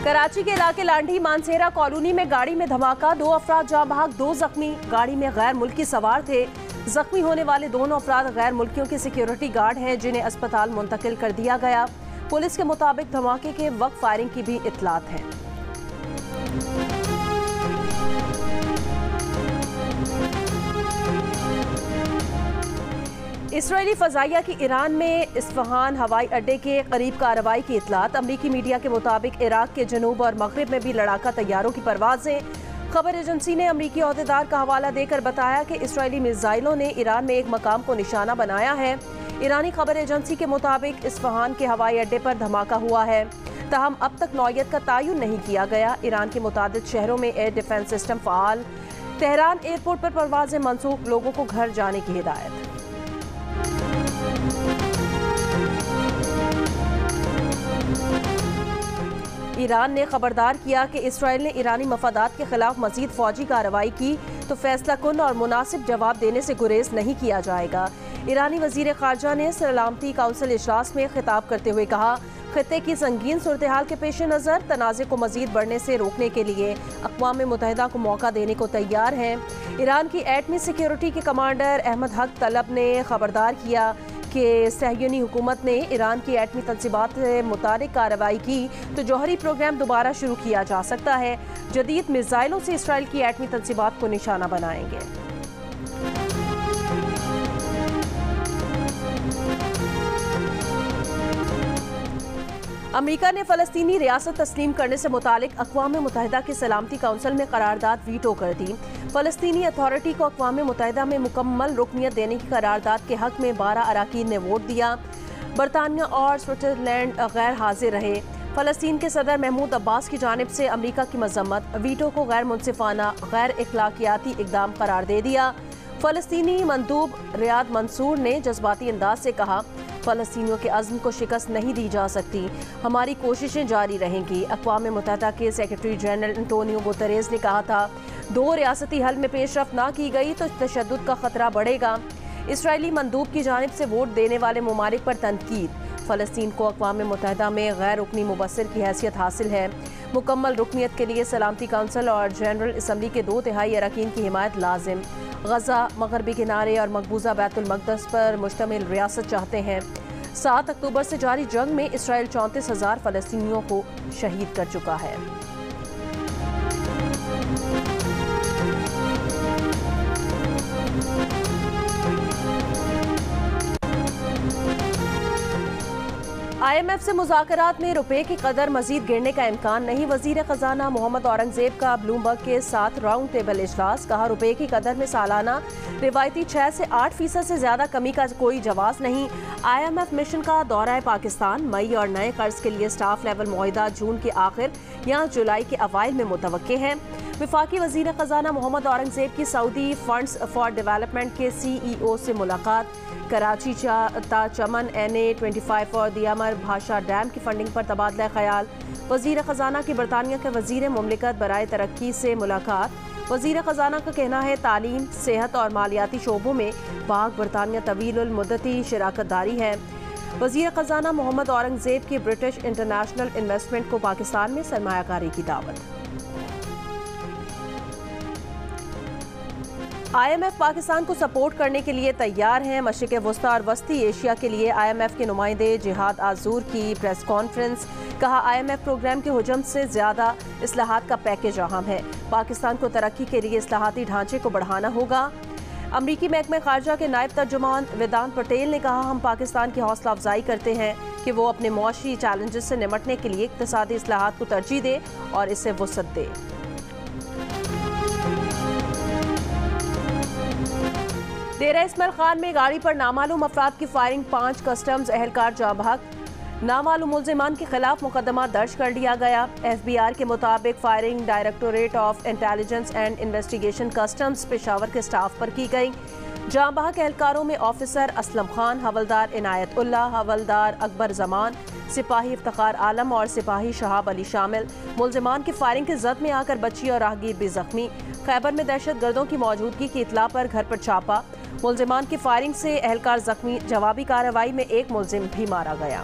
कराची के इलाके लांडी मानसेरा कॉलोनी में गाड़ी में धमाका, 2 अफराद जाँ बहक, 2 जख्मी। गाड़ी में गैर मुल्की सवार थे। जख्मी होने वाले दोनों अफराद गैर मुल्कियों के सिक्योरिटी गार्ड हैं, जिन्हें अस्पताल मुंतकिल कर दिया गया। पुलिस के मुताबिक धमाके के वक्त फायरिंग की भी इत्तलात हैं। इसराइली फजाइया की ईरान में इस्फहान हवाई अड्डे के करीब कार्रवाई की इत्तलात। अमरीकी मीडिया के मुताबिक इराक के जनूब और मगरिब में भी लड़ाका तैयारों की परवाजें। खबर एजेंसी ने अमरीकी अहदेदार का हवाला देकर बताया कि इसराइली मिसाइलों ने ईरान में एक मकाम को निशाना बनाया है। ईरानी खबर एजेंसी के मुताबिक इस्फहान के हवाई अड्डे पर धमाका हुआ है, ताहम अब तक नौयत का तयन नहीं किया गया। ईरान के मुतादिद शहरों में एयर डिफेंस सिस्टम फाल। तेहरान एयरपोर्ट पर परवाजें मनसूख, लोगों को घर जाने की हिदायत। ईरान ने खबरदार किया कि इसराइल ने ईरानी मफादात के खिलाफ मजीद फौजी कार्रवाई की तो फैसला कुन और मुनासिब जवाब देने से गुरेज नहीं किया जाएगा। ईरानी वजीर खारजा ने सलामती काउंसिल इजलास में खिताब करते हुए कहा, खित्ते की संगीन सूरत हाल के पेश नज़र तनाज़े को मजीद बढ़ने से रोकने के लिए अक़वाम मुत्तहिदा को मौका देने को तैयार हैं। ईरान की एटमी सिक्योरिटी के कमांडर अहमद हक तलब ने खबरदार किया कि सहयूनी हुकूमत ने ईरान की एटमी तंसीबात से मुतालिक कार्रवाई की तो जौहरी प्रोग्राम दोबारा शुरू किया जा सकता है। जदीद मिसाइलों से इसराइल की एटमी तंसीबात को निशाना बनाएंगे। अमेरिका ने फ़लस्तीनी रियासत तस्लीम करने से मुतालिक अक़वाम मुत्तहिदा की सलामती काउंसिल में करारदाद वीटो कर दी। फ़लस्तीनी अथॉरिटी को अक़वाम मुत्तहिदा में मुकम्मल रुकनियत देने की करारदाद के हक़ में 12 अराकीन ने वोट दिया। बरतानिया और स्विट्ज़रलैंड गैर हाजिर रहे। फ़लस्तीन के सदर महमूद अब्बास की जानिब से अमेरिका की मज़म्मत, वीटो को गैर मुनसिफाना, गैर इखलाकियाती इक़दाम करार दे दिया। फ़लस्तीनी मंदूब रियाद मंसूर ने जज्बाती अंदाज से कहा, फ़लस्तीनियों के अज़्म को शिकस्त नहीं दी जा सकती, हमारी कोशिशें जारी रहेंगी। अक़वाम मुत्तहिदा के सेक्रेटरी जनरल एंटोनियो गुतेरेस ने कहा था, 2 रियासती हल में पेशरफ्त ना की गई तो तशद्दुद का खतरा बढ़ेगा। इसराइली मंदूब की जानिब से वोट देने वाले ममालिक पर तनकीद। फ़लस्तीन को अक़वाम मुत्तहिदा में गैर रुकनी मुबस्सिर की हैसियत हासिल है। मुकम्मल रुकनियत के लिए सलामती काउंसिल और जनरल असम्बली के 2/3 अरकान की हिमायत लाजिम। गज़ा, मगरबी किनारे और मकबूजा बैतुल मक़दस पर मुश्तमिल रियासत चाहते हैं। 7 अक्टूबर से जारी जंग में इसराइल 34,000 फ़लस्तीनियों को शहीद कर चुका है। IMF से मुज़ाकरात में रुपए की कदर मजीद गिरने का इम्कान नहीं। वज़ीर ख़जाना मोहम्मद औरंगज़ेब का ब्लूमबर्ग के साथ राउंड टेबल इजलास। कहा, रुपए की कदर में सालाना रिवायती 6 से 8% से ज़्यादा कमी का कोई जवाज़ नहीं। IMF मिशन का दौरा है पाकिस्तान। मई और नए कर्ज के लिए स्टाफ लेवल मुआहिदा जून के आखिर या जुलाई के अवाइल में मुतवक्के हैं। वफाकी वज़ीर ख़जाना मोहम्मद औरंगज़ेब की सऊदी फंड्स फॉर डेवलपमेंट के CEO से मुलाकात। कराची ता चमन NA-25 और दियामर भाषा डैम की फंडिंग पर तबादला ख्याल। वज़ीर ख़जाना की बरतानिया के वज़ीर मुमलिकत बराए तरक्की से मुलाकात। वज़ीर ख़जाना का कहना है, तालीम, सेहत और मालियाती शोबों में पाक बरतानिया तवील मुद्दती शराकत दारी है। वज़ीर ख़जाना मोहम्मद औरंगज़ेब की ब्रिटिश इंटरनेशनल इन्वेस्टमेंट को पाकिस्तान में सरमायाकारी की दावत। IMF पाकिस्तान को सपोर्ट करने के लिए तैयार हैं। मशरिक़ वस्ता और वस्ती एशिया के लिए IMF के नुमाइंदे जिहाद आजूर की प्रेस कॉन्फ्रेंस। कहा, IMF प्रोग्राम के हुजम से ज़्यादा इस्लाहात का पैकेज अहम है। पाकिस्तान को तरक्की के लिए इस्लाहाती ढांचे को बढ़ाना होगा। अमरीकी महकमे खारजा के नायब तर्जुमान वेदांत पटेल ने कहा, हम पाकिस्तान की हौसला अफजाई करते हैं कि वो अपने मुआशी चैलेंजेस से निमटने के लिए इक़्तिसादी इस्लाहात को तरजीह दे और इसे वुसअत दे। डेरा इस्माइल खान में गाड़ी पर नामालूम अफराद की फायरिंग, 5 कस्टम्स एहलकार जाँ बहक। नामालूम मुल्जिमान के खिलाफ मुकदमा दर्ज कर लिया गया। FBR के मुताबिक firing directorate of intelligence and investigation customs Peshawar के स्टाफ पर की गई। जाँ बहक एहलकारों में ऑफिसर असलम खान, हवलदार इनायत उल्ला, हवलदार अकबर जमान, सिपाही इफ्तिखार आलम और सिपाही शहाब अली शामिल। मुल्जिमान की फायरिंग की जद में आकर बच्ची और राहगीर भी जख्मी। खैबर में दहशत गर्दों की मौजूदगी की इतला पर घर पर छापा। मुल्जिमान की फायरिंग से एहलकार जख्मी। जवाबी कार्रवाई में एक मुल्जिम भी मारा गया।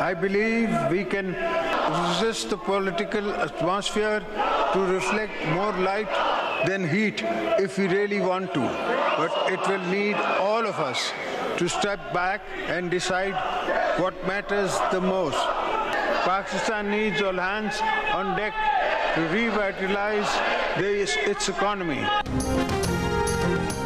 I believe we can resist the political atmosphere to reflect more light than heat if we really want to. But it will need all of us to step back and decide what matters the most. Pakistan needs all hands on deck to revitalize its economy.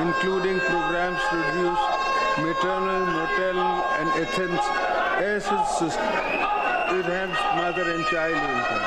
Including programs to reduce maternal, maternal and enhance mother and child income.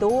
$2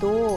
2